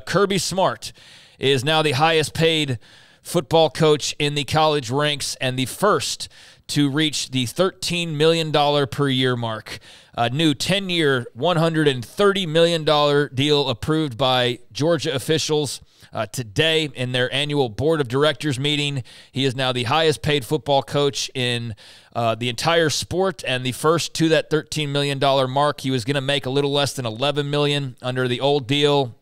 Kirby Smart is now the highest paid football coach in the college ranks and the first to reach the $13 million per year mark. A new 10-year, $130 million deal approved by Georgia officials today in their annual board of directors meeting. He is now the highest paid football coach in the entire sport and the first to that $13 million mark. He was going to make a little less than $11 million under the old deal.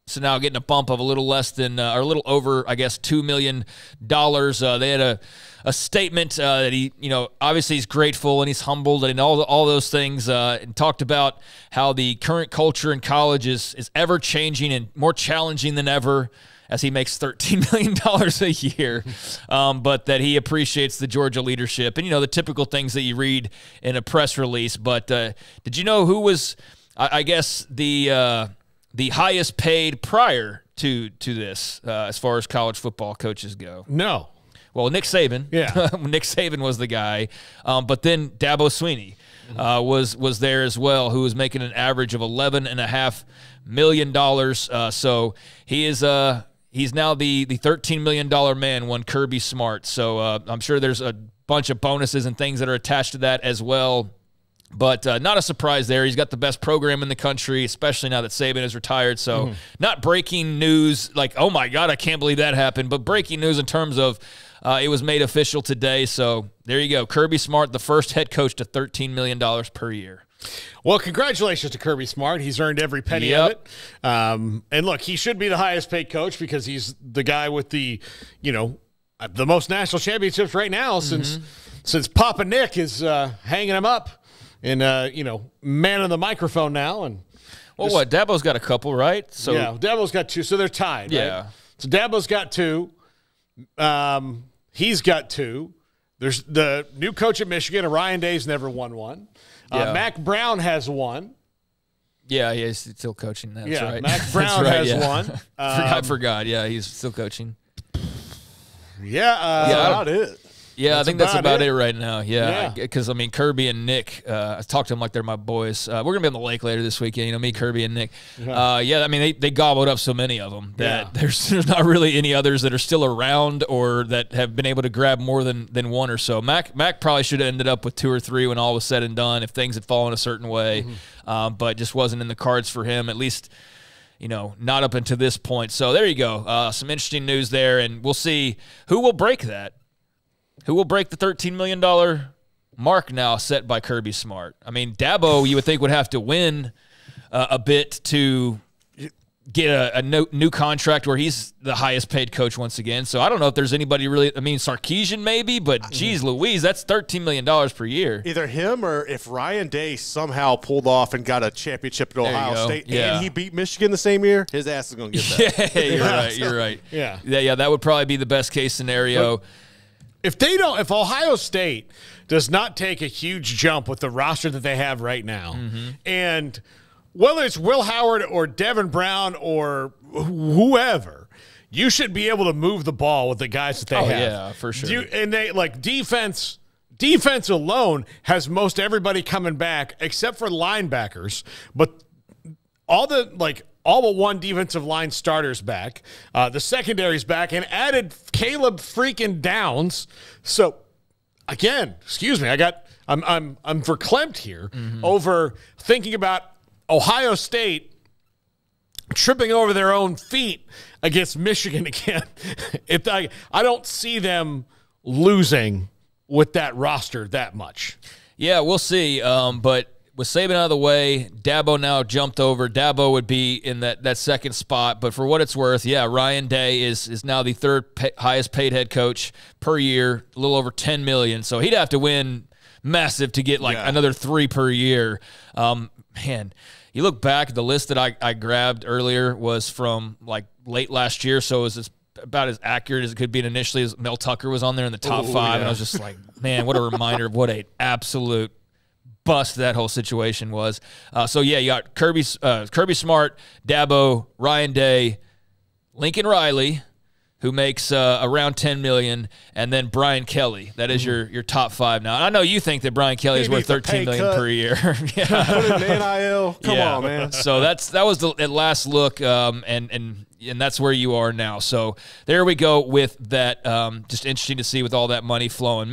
So now getting a bump of a little less than, or a little over, I guess, $2 million. They had a statement that he, obviously he's grateful and he's humbled and all those things, and talked about how the current culture in college is ever changing and more challenging than ever as he makes $13 million a year, but that he appreciates the Georgia leadership and, the typical things that you read in a press release. But did you know who was, I guess, the highest paid prior to this as far as college football coaches go? No. Well, Nick Saban. Yeah. Nick Saban was the guy. But then Dabo Swinney was there as well, who was making an average of $11.5 million. So he is he's now the $13 million man, one Kirby Smart. So I'm sure there's a bunch of bonuses and things that are attached to that as well. But not a surprise there. He's got the best program in the country, especially now that Saban is retired. So not breaking news like, oh, my God, I can't believe that happened, but breaking news in terms of it was made official today. So there you go. Kirby Smart, the first head coach to $13 million per year. Well, congratulations to Kirby Smart. He's earned every penny of it. And, look, he should be the highest paid coach because he's the guy with the most national championships right now since Papa Nick is hanging him up. And, man on the microphone now. And what? Dabo's got a couple, right? So yeah, Dabo's got two, so they're tied. Yeah. Right? So Dabo's got two. He's got two. There's the new coach at Michigan, Ryan Day's never won one. Mac Brown has one. Yeah, he's still coaching. That's right. Mac Brown has one. I forgot. Yeah, he's still coaching. Yeah, about it. Yeah, I think that's about it right now. Yeah, because, Kirby and Nick, I talk to them like they're my boys. We're going to be on the lake later this weekend, me, Kirby, and Nick. They gobbled up so many of them that there's not really any others that are still around or that have been able to grab more than one or so. Mac probably should have ended up with 2 or 3 when all was said and done if things had fallen a certain way, but just wasn't in the cards for him, at least not up until this point. So there you go. Some interesting news there, and we'll see who will break that. Who will break the $13 million mark now set by Kirby Smart? Dabo, you would think, would have to win a bit to get a new contract where he's the highest paid coach once again. So I don't know if there's anybody really – Sarkisian maybe, but geez Louise, that's $13 million per year. Either him or if Ryan Day somehow pulled off and got a championship at Ohio State and he beat Michigan the same year, his ass is going to get that. Yeah, you're right. Yeah, that would probably be the best case scenario. But if Ohio State does not take a huge jump with the roster that they have right now, and whether it's Will Howard or Devin Brown or whoever, you should be able to move the ball with the guys that they have. Yeah, for sure. Defense alone has most everybody coming back except for linebackers, but all but one defensive line starter's back. The secondary's back and added Caleb freaking Downs. So again, excuse me, I'm verklempt here over thinking about Ohio State tripping over their own feet against Michigan again. I don't see them losing with that roster that much. Yeah, we'll see. But with Saban out of the way, Dabo now jumped over. Dabo would be in that second spot. But for what it's worth, Ryan Day is now the third highest paid head coach per year, a little over $10 million. So he'd have to win massive to get another 3 per year. Man, you look back, the list that I grabbed earlier was from late last year, so it was about as accurate as it could be initially. As Mel Tucker was on there in the top 5, and I was just like, man, what a reminder of what an absolute bust that whole situation was. You got Kirby Smart, Dabo, Ryan Day, Lincoln Riley, who makes around $10 million, and then Brian Kelly. That is your top 5 now. And I know you think that Brian Kelly is worth $13 million per year. Yeah. Put it in NIL. Come on, man. So that was the last look, and that's where you are now. So there we go with that. Just interesting to see with all that money flowing.